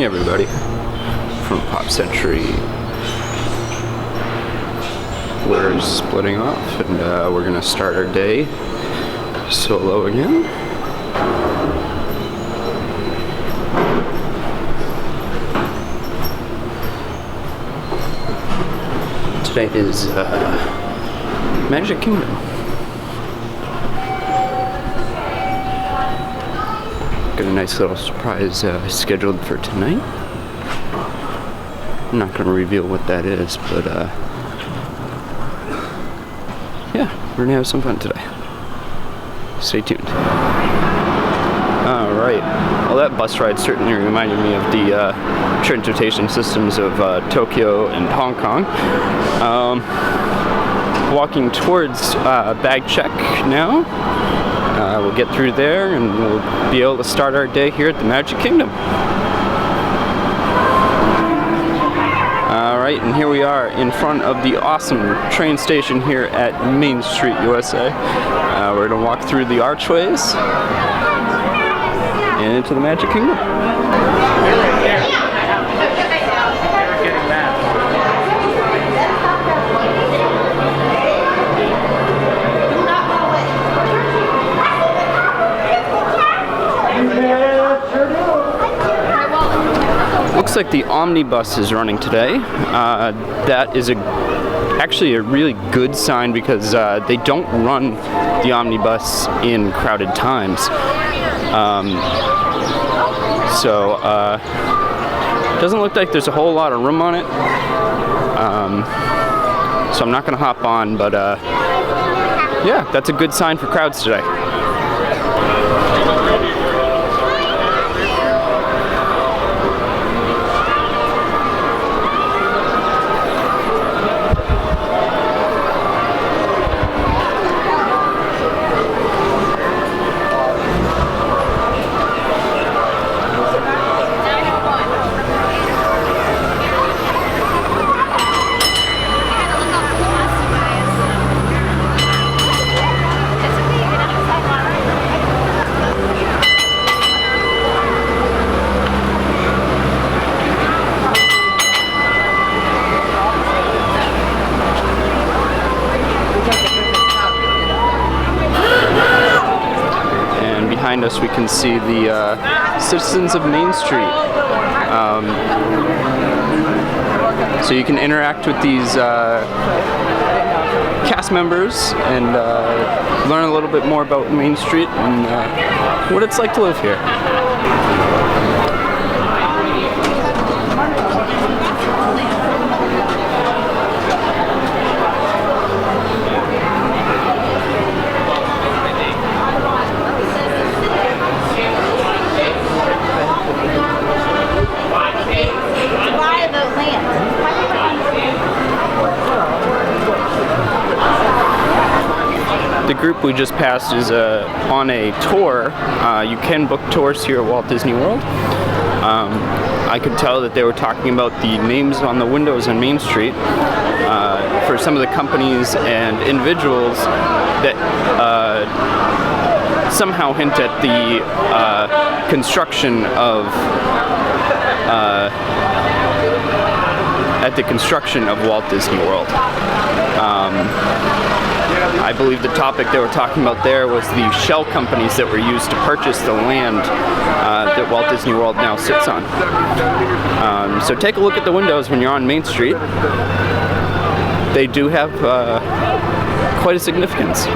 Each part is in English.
morning, everybody, from Pop Century. We're splitting off, and we're gonna start our day solo again. Today is Magic Kingdom. Got a nice little surprise scheduled for tonight. I'm not going to reveal what that is, but yeah, we're going to have some fun today. Stay tuned. Alright, well, that bus ride certainly reminded me of the transportation systems of Tokyo and Hong Kong. Walking towards bag check now. We'll get through there and we'll be able to start our day here at the Magic Kingdom. Alright, and here we are in front of the awesome train station here at Main Street, USA. We're going to walk through the archways and into the Magic Kingdom. Looks like the omnibus is running today. That is actually a really good sign because they don't run the omnibus in crowded times. Doesn't look like there's a whole lot of room on it. So I'm not going to hop on, but yeah, that's a good sign for crowds today. Behind us we can see the citizens of Main Street. So you can interact with these cast members and learn a little bit more about Main Street and what it's like to live here. The group we just passed is on a tour. You can book tours here at Walt Disney World. I could tell that they were talking about the names on the windows on Main Street for some of the companies and individuals that somehow hint at the construction of Walt Disney World. I believe the topic they were talking about there was the shell companies that were used to purchase the land that Walt Disney World now sits on. So take a look at the windows when you're on Main Street. They do have quite a significance.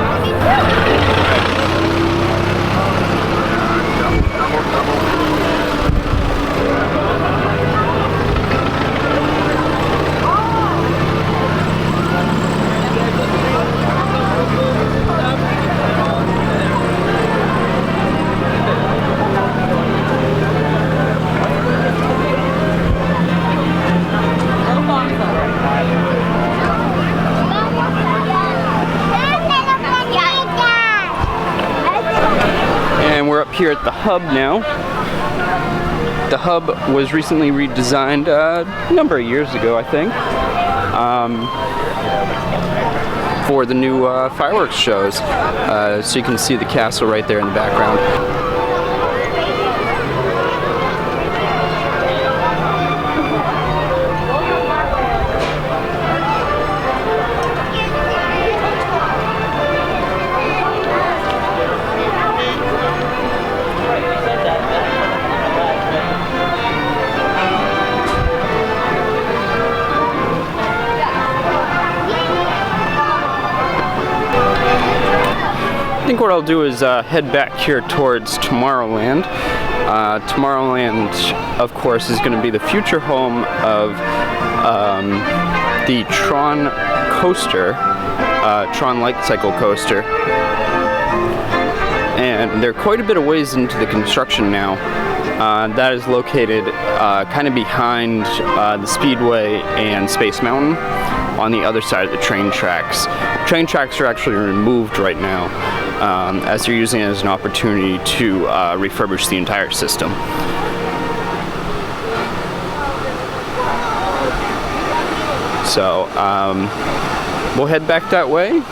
Here at the hub now. The hub was recently redesigned a number of years ago, I think, for the new fireworks shows. So you can see the castle right there in the background. I think what I'll do is head back here towards Tomorrowland. Tomorrowland, of course, is going to be the future home of the Tron coaster, Tron Light Cycle coaster. And they're quite a bit of ways into the construction now. That is located kind of behind the Speedway and Space Mountain on the other side of the train tracks. Train tracks are actually removed right now as they're using it as an opportunity to refurbish the entire system. So we'll head back that way.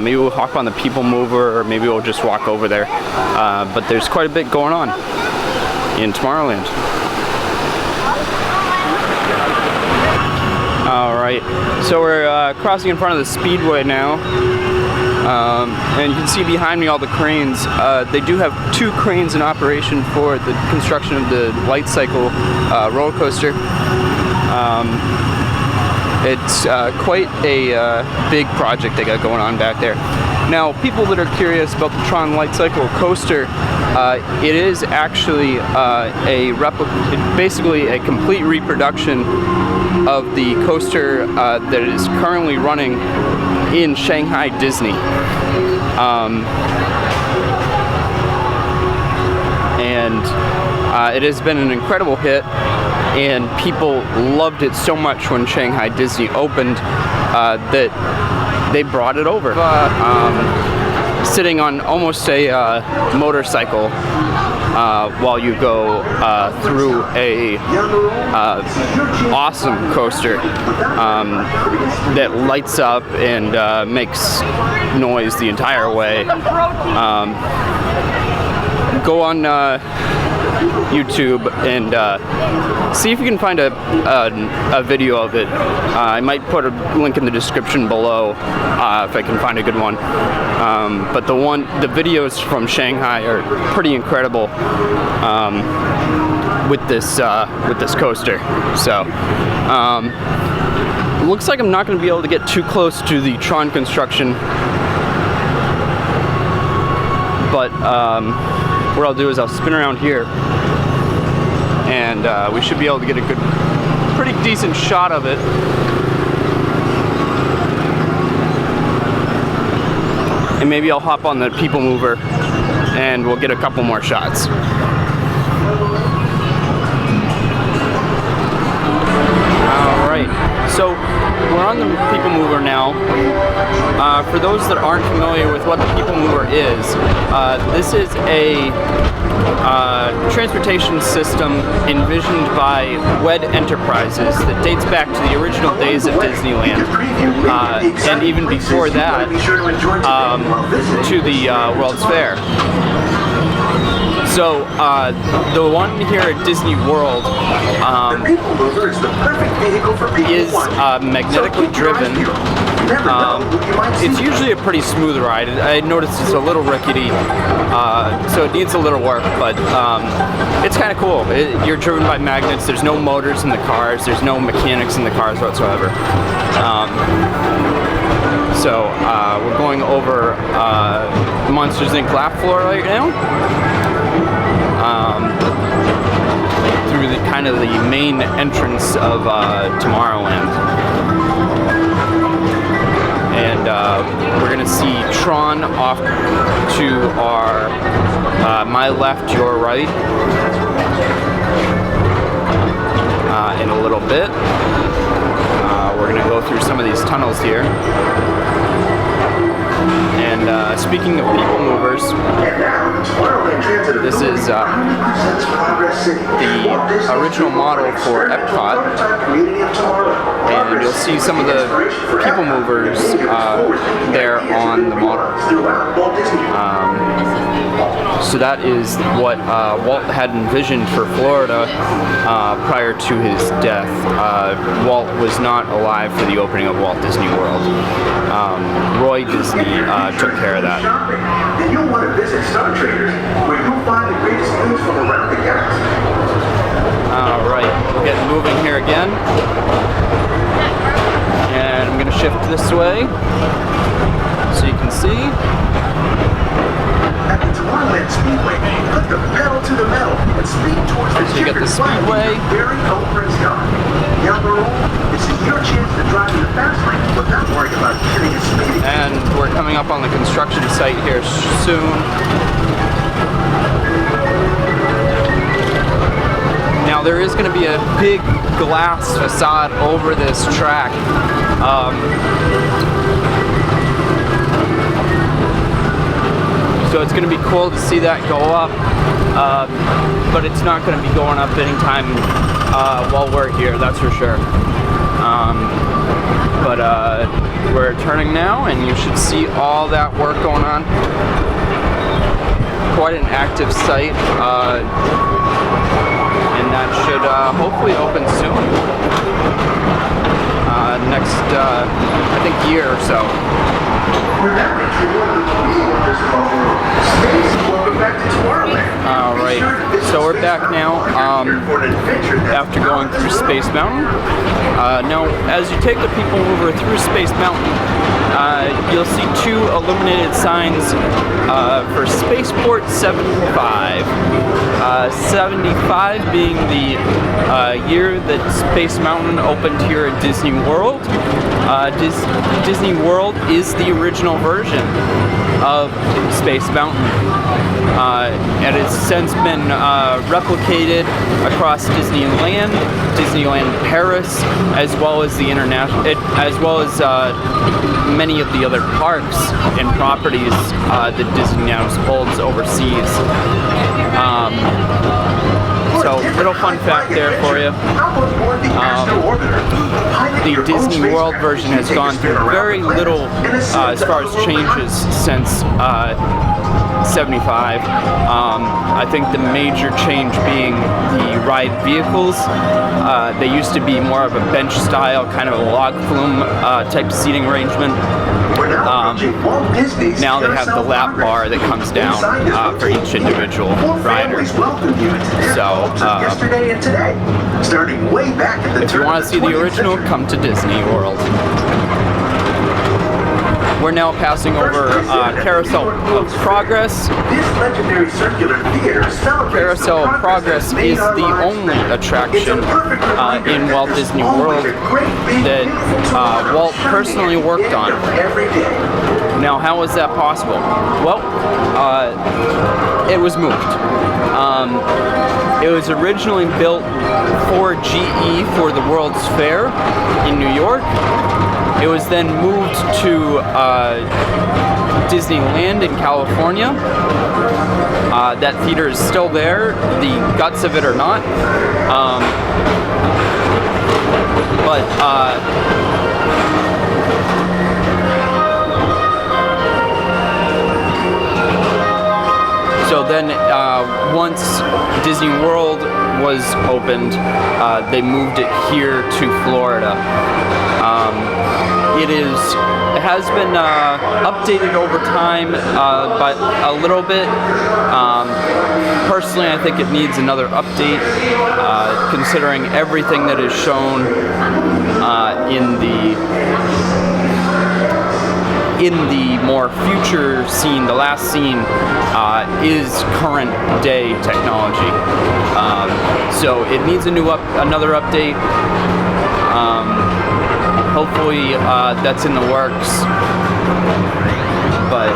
Maybe we'll hop on the People Mover, or maybe we'll just walk over there. But there's quite a bit going on in Tomorrowland. Alright, so we're crossing in front of the Speedway now. And you can see behind me all the cranes. They do have 2 cranes in operation for the construction of the Light Cycle roller coaster. It's quite a big project they got going on back there. Now, people that are curious about the Tron Light Cycle coaster, it is actually basically a complete reproduction of the coaster that is currently running in Shanghai Disney. It has been an incredible hit, and people loved it so much when Shanghai Disney opened that they brought it over. Sitting on almost a motorcycle while you go through a awesome coaster that lights up and makes noise the entire way. Go on YouTube and see if you can find a video of it. I might put a link in the description below if I can find a good one. But the videos from Shanghai are pretty incredible with this coaster. So looks like I'm not going to be able to get too close to the Tron construction, but what I'll do is I'll spin around here, and we should be able to get a good, pretty decent shot of it. And maybe I'll hop on the People Mover and we'll get a couple more shots. Alright, so we're on the People Mover now. For those that aren't familiar with what the People Mover is, this is a transportation system envisioned by WED Enterprises that dates back to the original days of Disneyland, and even before that, to the World's Fair. So the one here at Disney World is magnetically driven. It's usually a pretty smooth ride. I noticed it's a little rickety, so it needs a little work, but it's kind of cool. You're driven by magnets. There's no motors in the cars. There's no mechanics in the cars whatsoever. So we're going over Monsters Inc. Laugh Floor right now. Through the kind of the main entrance of Tomorrowland. And we're gonna see Tron off to our my left, your right, in a little bit. We're gonna go through some of these tunnels here. And speaking of People Movers, this is the original model for Epcot, and you'll see some of the People Movers there on the model. So that is what Walt had envisioned for Florida prior to his death. Walt was not alive for the opening of Walt Disney World. Roy Disney took care of that. Then you'll want to visit Star Traders, where you'll find the greatest news from around the galaxy. Alright, we'll get moving here again. And I'm going to shift this way so you can see. soon. Now there is going to be a big glass facade over this track. So it's going to be cool to see that go up, but it's not going to be going up anytime while we're here, that's for sure. But we're turning now, and you should see all that work going on. Quite an active site, and that should hopefully open soon. Next, I think, year or so. Alright, so we're back now after going through Space Mountain. Now, as you take the people mover through Space Mountain, you'll see two illuminated signs for Spaceport 75. 75 being the year that Space Mountain opened here at Disney World. Disney World is the original version of Space Mountain, and it's since been replicated across Disneyland, Disneyland Paris, as well as the many of the other parks and properties that Disney now holds overseas. So, little fun fact there for you. The Disney World version has gone through very little as far as changes since 75. I think the major change being the ride vehicles. They used to be more of a bench style, kind of a log flume type seating arrangement. Now they have the lap bar that comes down for each individual rider. So, if you want to see the original, come to Disney World. We're now passing over Carousel of Progress. Carousel of Progress is the only attraction in Walt Disney World that Walt personally worked on. Now, how was that possible? Well, it was moved. It was originally built for GE for the World's Fair in New York. It was then moved to Disneyland in California. That theater is still there. The guts of it are not. So then, once Disney World was opened, they moved it here to Florida. It has been updated over time, but a little bit. Personally, I think it needs another update, considering everything that is shown in the more future scene, the last scene, is current day technology. So it needs another update. Hopefully that's in the works. But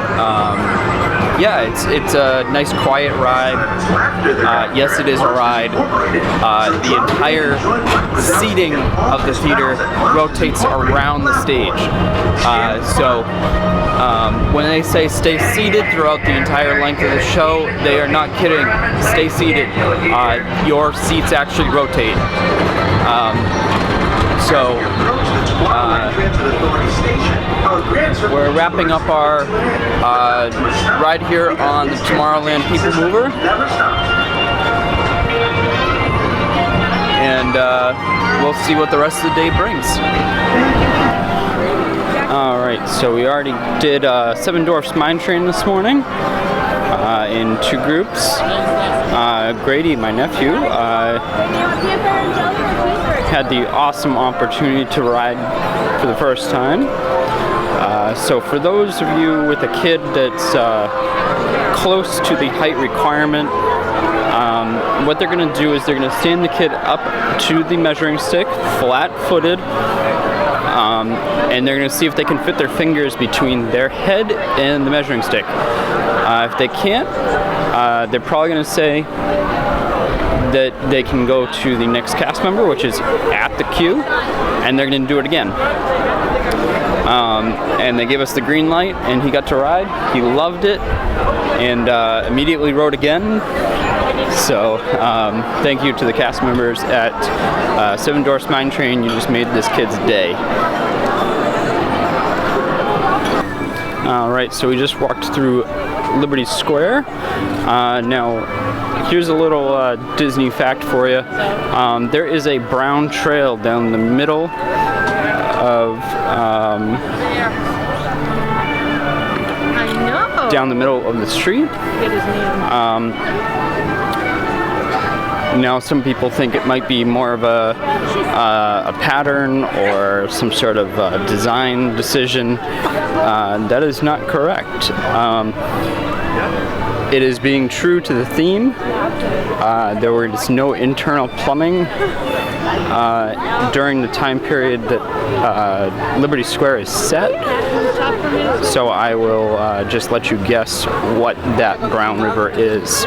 yeah, it's a nice quiet ride. Yes, it is a ride. The entire seating of the theater rotates around the stage. So when they say stay seated throughout the entire length of the show, they are not kidding. Stay seated. Your seats actually rotate. We're wrapping up our ride here on the Tomorrowland People Mover, and we'll see what the rest of the day brings. Alright, so we already did Seven Dwarfs Mine Train this morning in two groups. Grady, my nephew, had the awesome opportunity to ride for the first time. So for those of you with a kid that's close to the height requirement, what they're going to do is they're going to stand the kid up to the measuring stick, flat-footed, and they're going to see if they can fit their fingers between their head and the measuring stick. If they can't, they're probably going to say that they can go to the next cast member, which is at the queue, and they're going to do it again. And they gave us the green light, and he got to ride. He loved it, and immediately rode again. So thank you to the cast members at Seven Dwarfs Mine Train. You just made this kid's day. Alright, so we just walked through Liberty Square. Now, here's a little Disney fact for you. There is a brown trail down the middle of the street. Now, some people think it might be more of a pattern or some sort of design decision. That is not correct. It is being true to the theme. There was no internal plumbing during the time period that Liberty Square is set. So I will just let you guess what that brown river is.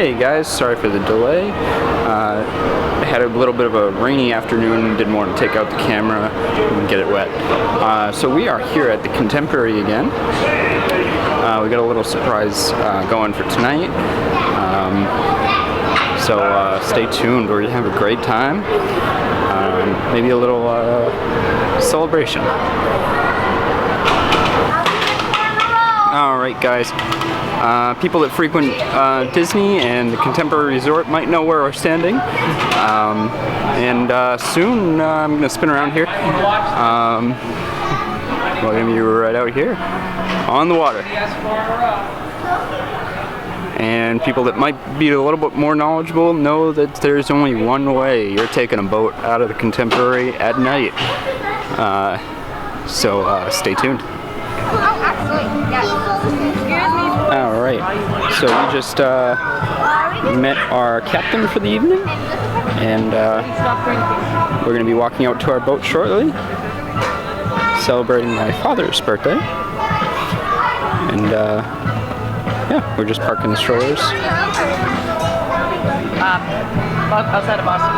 Hey guys, sorry for the delay. I had a little bit of a rainy afternoon, didn't want to take out the camera and get it wet. So we are here at the Contemporary again. We got a little surprise going for tonight. So stay tuned, we're going to have a great time. Maybe a little celebration. Alright guys, people that frequent Disney and the Contemporary Resort might know where we're standing. Soon I'm going to spin around here. We're going to be right out here on the water. And people that might be a little bit more knowledgeable know that there's only one way. You're taking a boat out of the Contemporary at night. So stay tuned. Oh, absolutely. Yes. Excuse me. Alright, so we just met our captain for the evening, and we're going to be walking out to our boat shortly, celebrating my father's birthday. And yeah, we're just parking the strollers. Outside of Boston,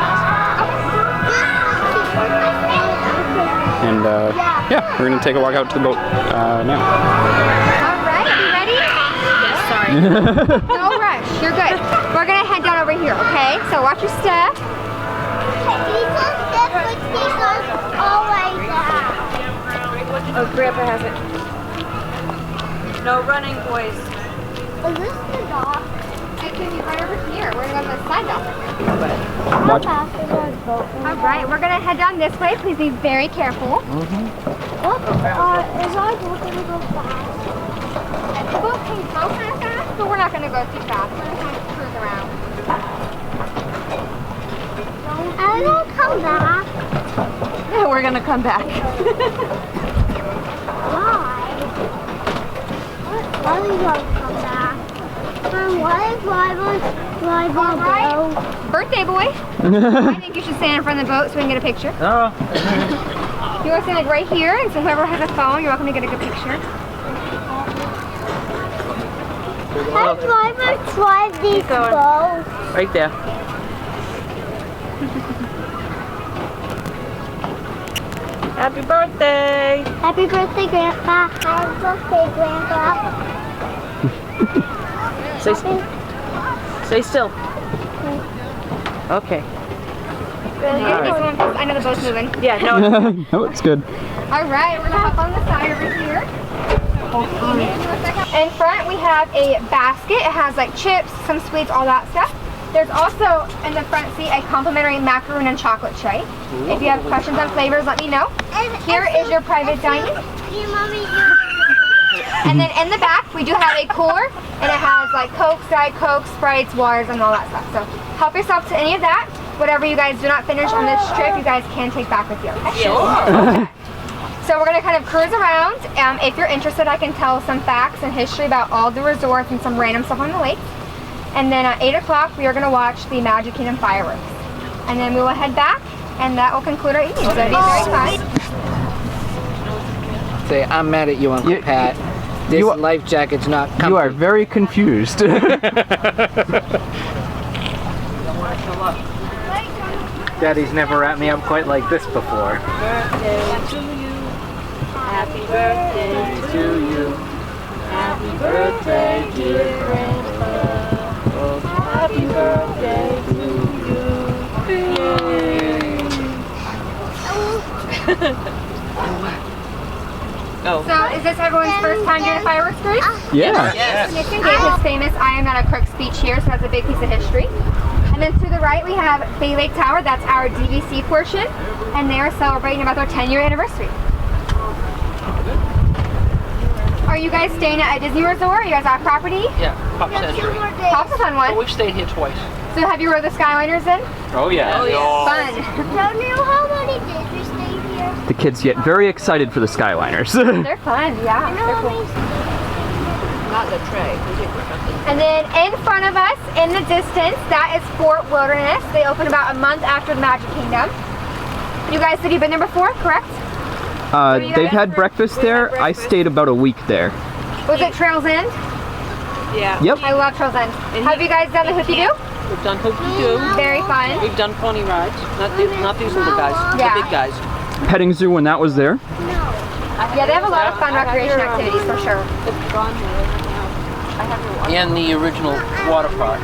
And yeah, we're going to take a walk out to the boat now. Alright, you ready? Yes, sorry. No rush. You're good. We're going to head down over here, okay? So watch your step. Oh, Grandpa has it. No running, boys. Is this the dock? It could be right over here. We're going to go to the side dock. Watch. Alright, we're going to head down this way. Please be very careful. Is our boat going to go fast? The boat can go kind of fast, but we're not going to go too fast. We're going to kind of cruise around. I'm going to come back. Yeah, we're going to come back. Why? Why are we going to come back? Why is boat? Birthday boy. I think you should stand in front of the boat so we can get a picture. Oh. You want to stand like right here, and so whoever has a phone, you're welcome to get a good picture. How drivers drive these boats? Right there. Happy birthday! Happy birthday, Grandpa. Happy birthday, Grandpa. Stay still. Okay. I know the boat's moving. Yeah, no. No, it's good. Alright, we're going to hop on the side over here. In front, we have a basket. It has like chips, some sweets, all that stuff. There's also in the front seat a complimentary macaroon and chocolate tray. If you have questions on flavors, let me know. Here is your private dining. And then in the back, we do have a cooler, and it has like Coke, Diet Coke, Sprites, waters, and all that stuff. So help yourself to any of that. Whatever you guys do not finish on this trip, you guys can take back with you. Okay. So we're going to kind of cruise around. If you're interested, I can tell some facts and history about all the resorts and some random stuff on the lake. And then at 8 o'clock, we are going to watch the Magic Kingdom fireworks. And then we will head back, and that will conclude our evening. So it'll be very fun. Say, I'm mad at you, Uncle Pat. This life jacket's not comfy. You are very confused. Daddy's never wrapped me up quite like this before. Happy birthday to you. Happy birthday, dear Grandpa. Oh, happy birthday to you. So is this everyone's first time doing a fireworks cruise? Yeah. Yes. Nixon gave his famous I am not a crook speech here, so that's a big piece of history. And then to the right we have Bay Lake Tower, that's our DVC portion, and they are celebrating about their 10-year anniversary. Are you guys staying at a Disney resort? Are you guys off property? Yeah, Pop Century. Pop's a fun one. We've stayed here twice. So have you rode the Skyliners then? Oh yeah. Oh, yeah. Fun. Don't know how many days we stayed here. The kids get very excited for the Skyliners. They're fun, yeah. They're cool. Not the tray. And then in front of us, in the distance, that is Fort Wilderness. They opened about a month after the Magic Kingdom. You guys said you've been there before, correct? They've had breakfast there. I stayed about a week there. Was it Trails End? Yeah. Yep. I love Trails End. Have you guys done the hoopty-doo? We've done hoop-de-doo. Very fun. We've done pony rides. Not these little guys. Yeah. The big guys. Petting zoo when that was there. Yeah, they have a lot of fun recreation activities for sure. And the original water park.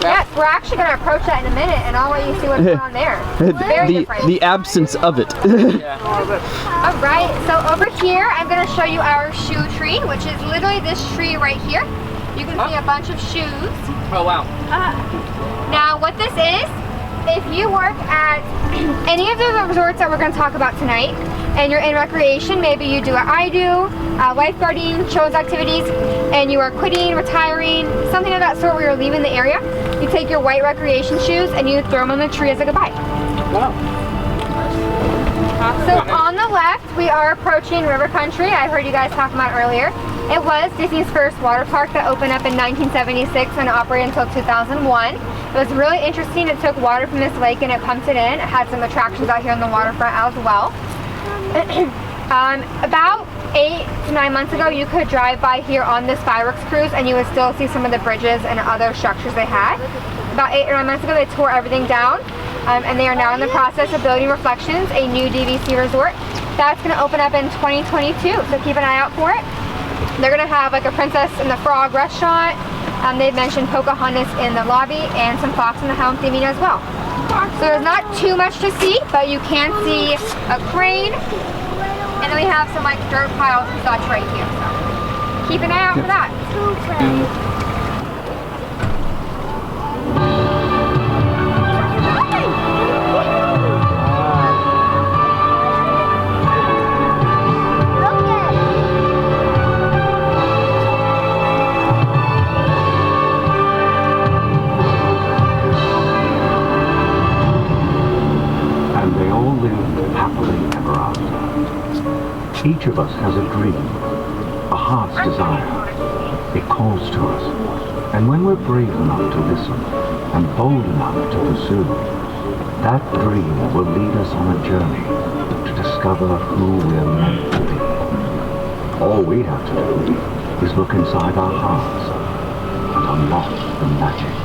Yes, we're actually going to approach that in a minute, and I'll let you see what's going on there. It's very different. The absence of it. Yeah. All right, so over here, I'm going to show you our shoe tree, which is literally this tree right here. You can see a bunch of shoes. Oh, wow. Now, what this is, if you work at any of the resorts that we're going to talk about tonight, and you're in recreation, maybe you do what I do, lifeguarding, children's activities, and you are quitting, retiring, something of that sort where you're leaving the area, you take your white recreation shoes and you throw them on the tree as a goodbye. Wow. So on the left, we are approaching River Country. I heard you guys talking about earlier. It was Disney's first water park that opened up in 1976 and operated until 2001. It was really interesting. It took water from this lake and it pumped it in. It had some attractions out here on the waterfront as well. About 8 to 9 months ago, you could drive by here on this fireworks cruise and you would still see some of the bridges and other structures they had. About 8 or 9 months ago, they tore everything down, and they are now in the process of building Reflections, a new DVC resort. That's going to open up in 2022, so keep an eye out for it. They're going to have like a Princess and the Frog restaurant. They've mentioned Pocahontas in the lobby and some Fox and the Hound theming as well. So there's not too much to see, but you can see a crane, and then we have some like dirt piles and such right here. So keep an eye out for that. And they all live happily ever after. Each of us has a dream, a heart's desire. It calls to us. And when we're brave enough to listen and bold enough to pursue, that dream will lead us on a journey to discover who we're meant to be. All we have to do is look inside our hearts and unlock the magic.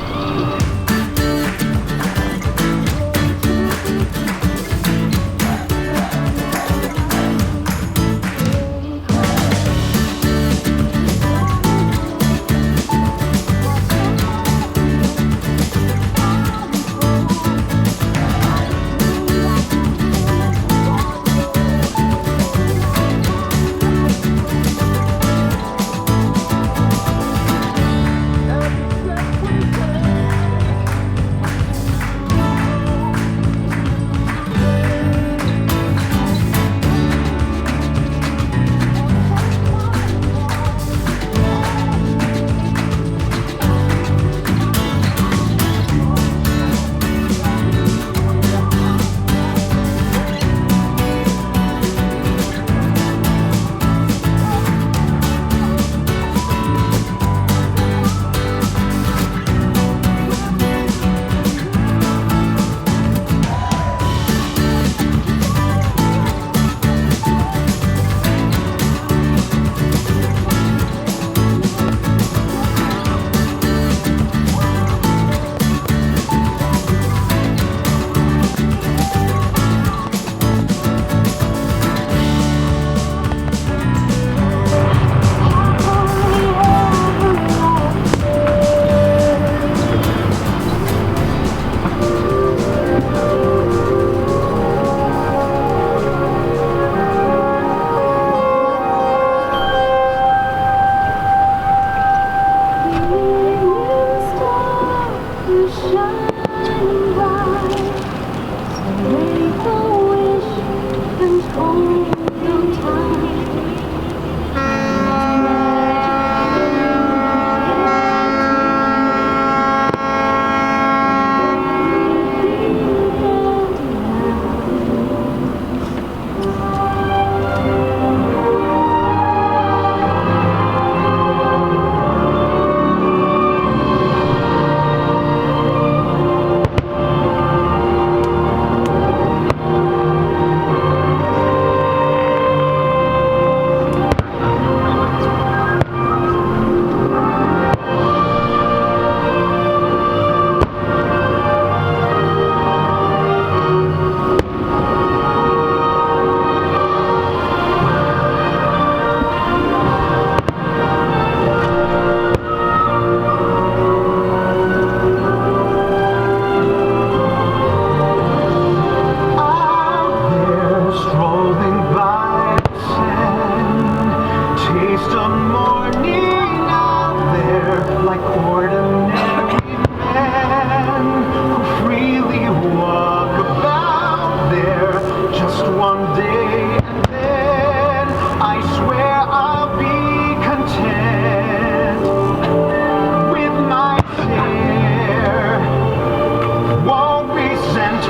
waste a morning out there like ordinary men who freely walk about there just one day, and then I swear I'll be content with my share. Won't resent,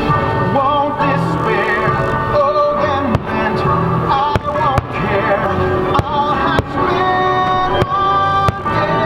won't despair, oh and bent, I won't care. I'll have spent one day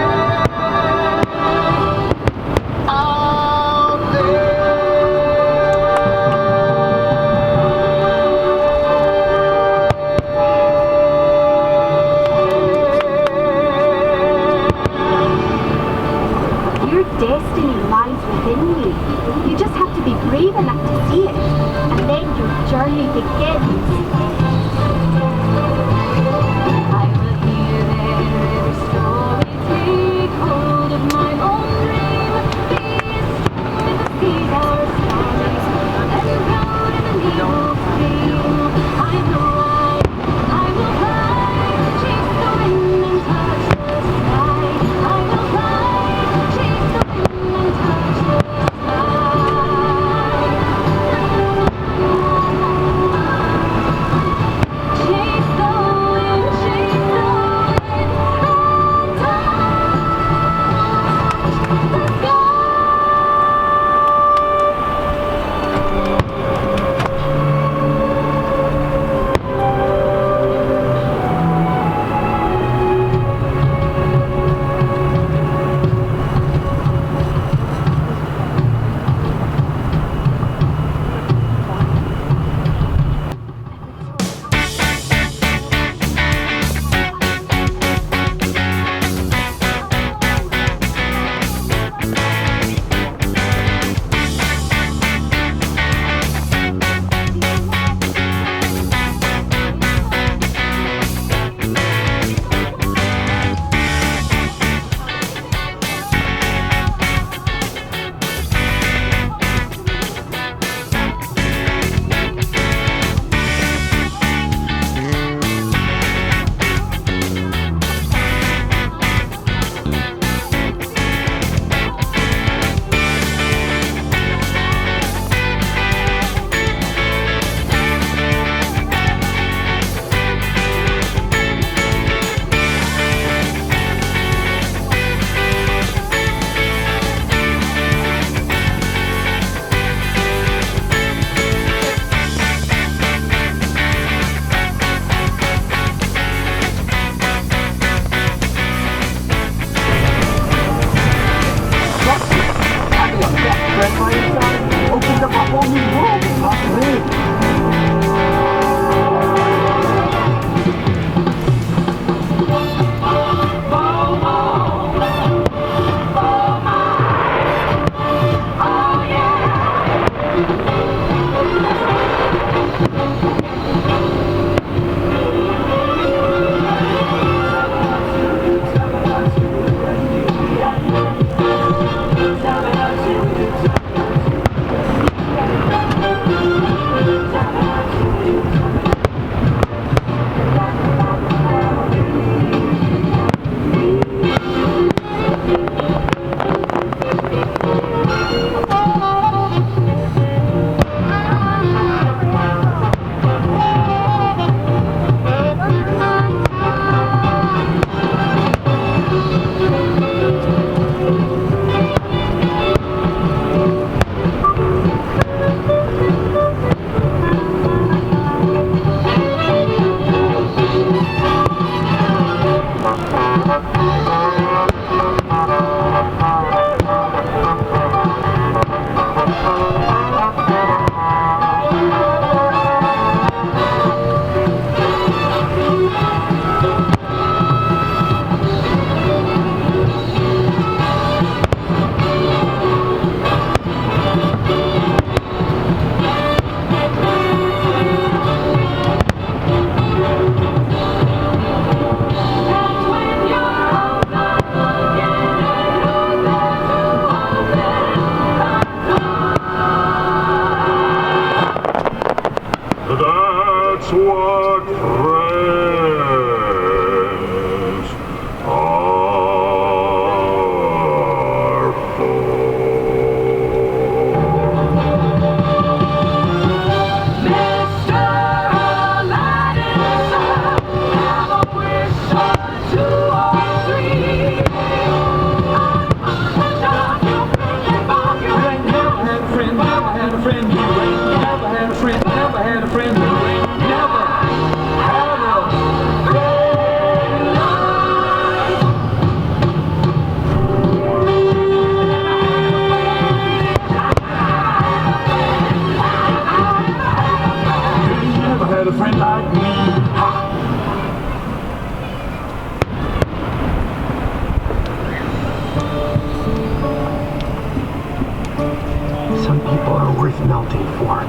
melting forth.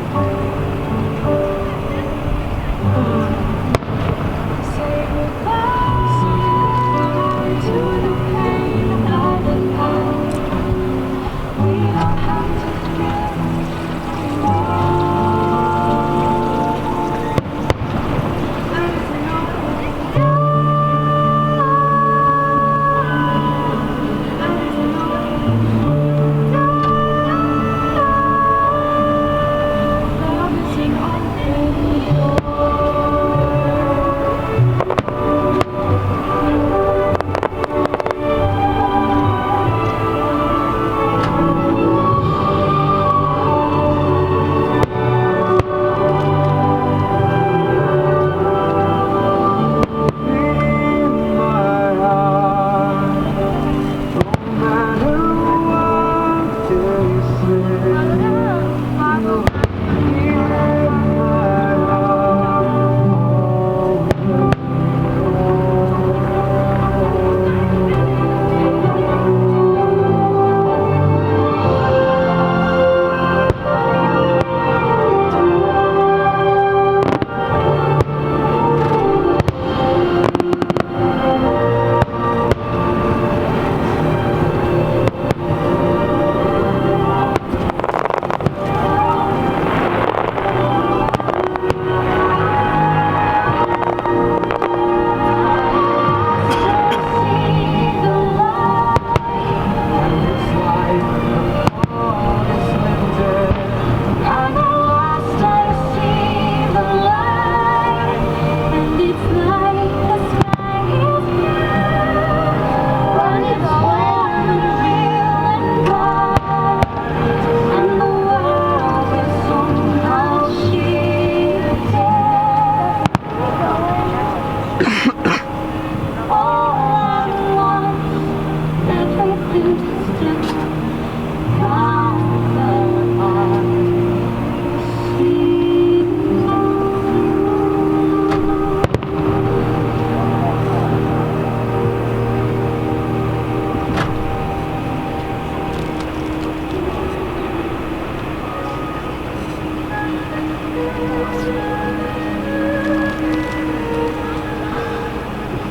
Say goodbye to the pain of the past. We don't have to forget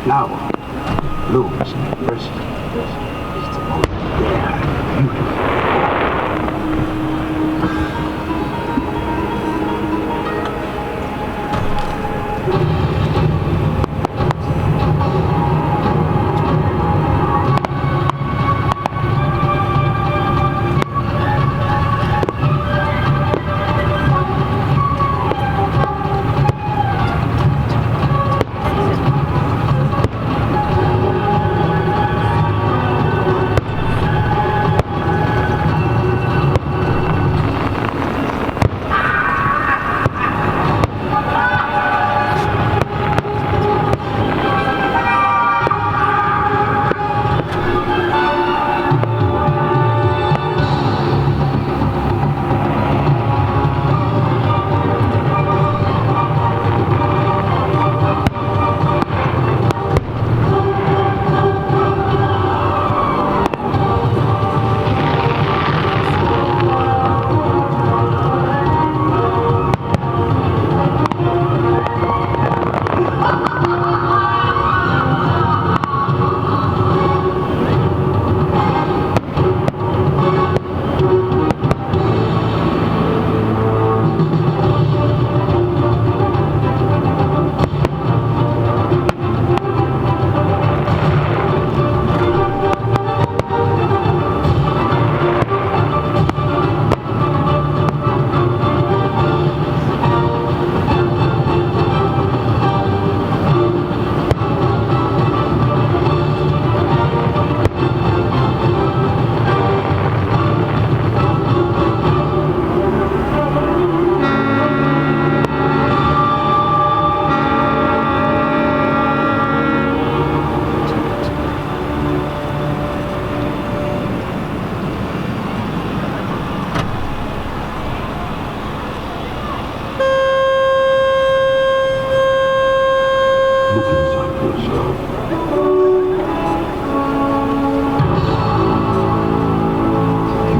flower blooms first. It's the most rare and beautiful. Look inside yourself.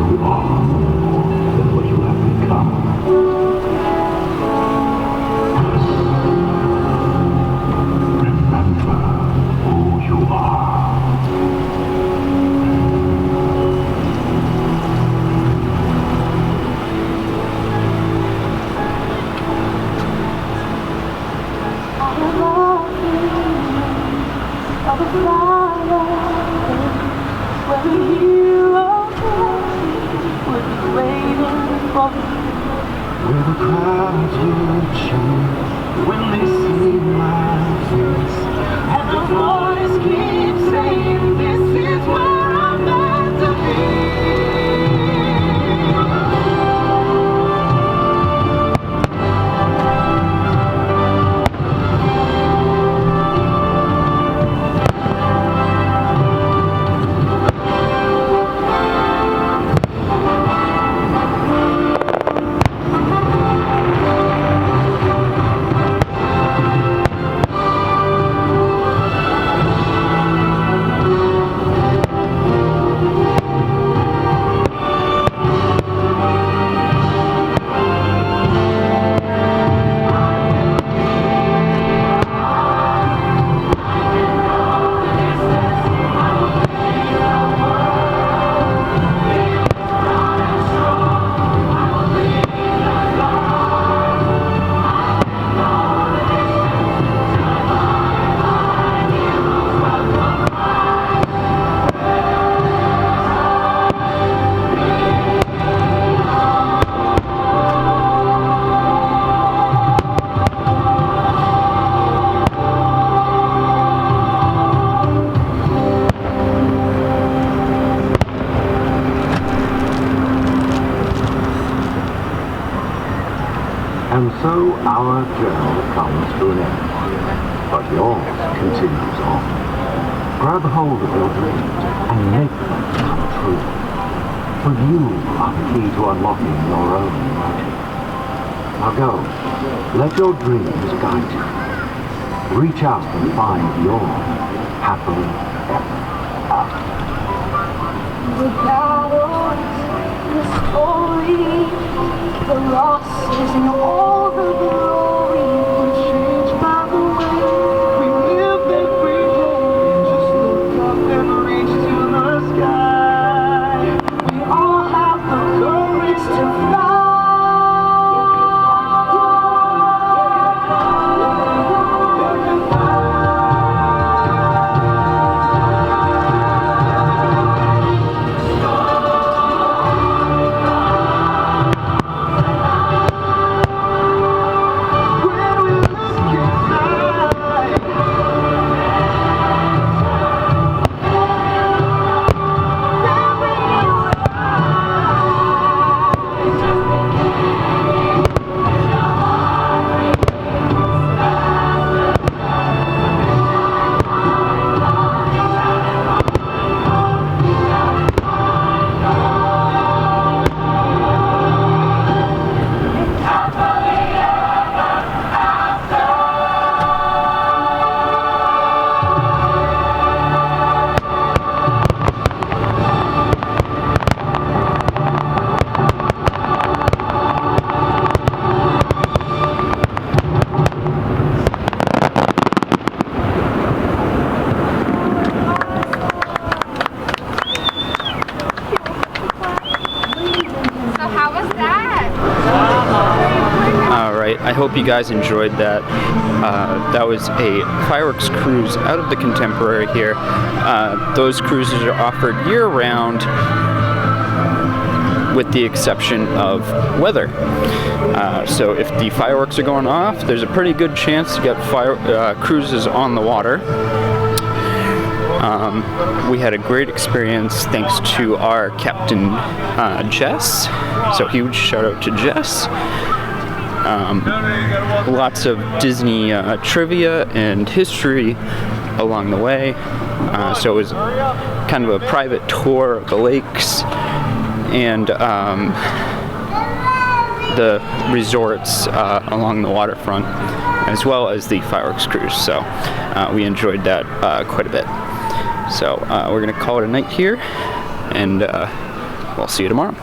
You are more than what you have become. of the fire, where the heroes would be waiting for you. Where the crowds will cheer when they see my face, And the voice keeps saying, this is where I'm meant to be. and so our journey comes to an end. But yours continues on. Grab hold of your dreams and make them come true. For you are the key to unlocking your own magic. Now go, let your dreams guide you. Reach out and find your happily ever after. The battles, the story, the losses and all the glory were changed by the way we live every day. Just look up and reach to the sky. We all have the courage to fly. I hope you guys enjoyed that. That was a fireworks cruise out of the Contemporary here. Those cruises are offered year-round with the exception of weather. So if the fireworks are going off, there's a pretty good chance to get cruises on the water. We had a great experience thanks to our captain, Jess. So huge shout out to Jess. Lots of Disney trivia and history along the way. So it was kind of a private tour of the lakes and the resorts along the waterfront, as well as the fireworks cruise. So we enjoyed that quite a bit. So we're going to call it a night here, and we'll see you tomorrow.